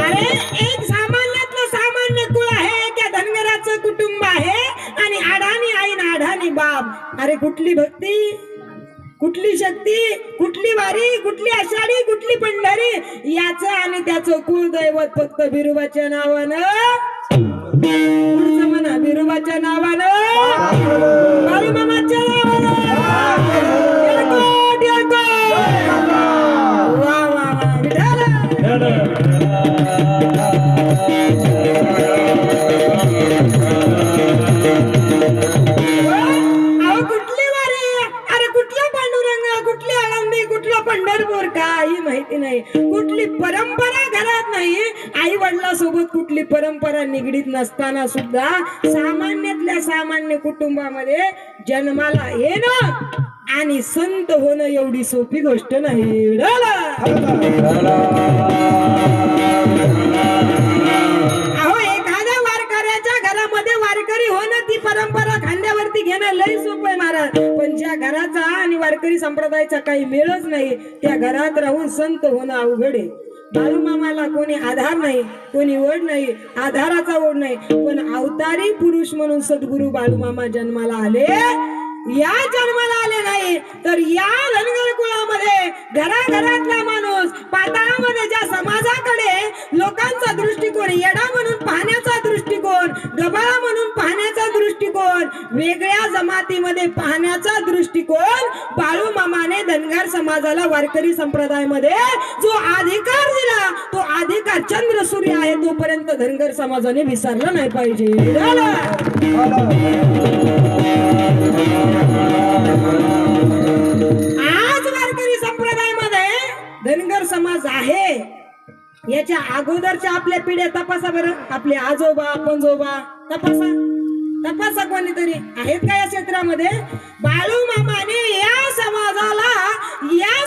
अरे एक सामान्यातलं सामान्य कुळ आहे, त्या धनगराचं कुटुंब आहे आणि आढाणी आई ना आढाणी बाप. अरे कुठली भक्ती, कुठली शक्ती, कुठली वारी, कुठली आषाढी, कुठली पंढरी, याचं आणि त्याचं कुलदैवत फक्त बिरोबाच्या नावानं. पुढचं म्हणा, बिरोबाच्या नावानं, बाळूमामाच्या नावानं. येळकोट, येळकोट. वा वा वा, विठ्ठल. अहो कुठली वारी, अरे कुठला पांडुरंग, कुठली आळंदी, कुठला पंढरपूर, काही माहिती नाही. कुठली परंपरा घरात नाही. आई वडिलांसोबत कुठली परंपरा निगडीत नसताना सुद्धा सामान्यातल्या सामान्य कुटुंबामध्ये जन्माला येणं आणि संत होणं एवढी सोपी गोष्ट नाही. अहो एखाद्या वारकऱ्याच्या घरामध्ये वारकरी होणं, ती परंपरा खांद्यावरती घेणं लई सोपं आहे महाराज. पण ज्या घराचा आणि वारकरी संप्रदायाचा काही मेळच नाही, त्या घरात राहून संत होणं अवघड आहे. बाळूमामाला कोणी आधार नाही, कोणी ओढ नाही, आधाराचा ओढ नाही. पण अवतारी पुरुष म्हणून सद्गुरु बाळूमामा जन्माला आले. या जन्माला आले नाही तर या धनगर कुळामध्ये घराघरातला माणूस, पाताळामध्ये ज्या समाजाकडे लोकांचा दृष्टिकोन, येडा म्हणून पाहण्याचा दृष्टिकोन, गबाळा म्हणून पाहण्याचा दृष्टिकोन, वेगळ्या जमातीमध्ये पाहण्याचा दृष्टिकोन, बाळूमामाने धनगर समाजाला, वारकरी संप्रदायामध्ये जो अधिकार दिला, तो अधिकार चंद्र सूर्य आहे तोपर्यंत धनगर समाजाने विसरला नाही पाहिजे. आज वारकरी संप्रदायामध्ये धनगर समाज आहे. याच्या अगोदरच्या आपल्या पिढ्या तपासा बरं. आपले आजोबा, पणजोबा तपासा कोणीतरी आहेत का या क्षेत्रामध्ये. बाळूमामाने या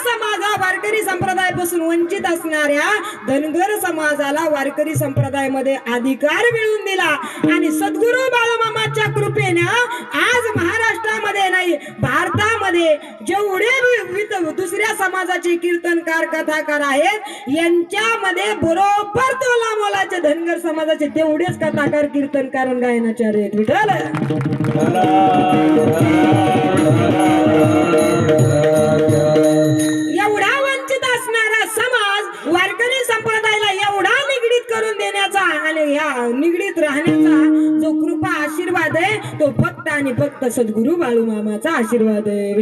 समाजा वारकरी संप्रदायापासून वंचित असणाऱ्या धनगर समाजाला वारकरी संप्रदायामध्ये अधिकार मिळवून दिला. आणि सद्गुरु बाळूमामाच्या कृपेने आज महाराष्ट्रामध्ये नाही, भारतामध्ये जेवढे दुसऱ्या समाजाचे कीर्तनकार, कथाकार आहेत, यांच्यामध्ये बरोबर तोला मोलाचे धनगर समाजाचे तेवढेच कथाकार, कीर्तनकार, गायनाचार्य आहेत. विठ्ठल. एवढा वंचित असणारा समाज वारकरी संप्रदायाला एवढा निगडीत करून देण्याचा आणि या निगडीत राहण्याचा जो कृपा आशीर्वाद आहे, तो फक्त आणि फक्त सद्गुरु बाळूमामाचा आशीर्वाद आहे.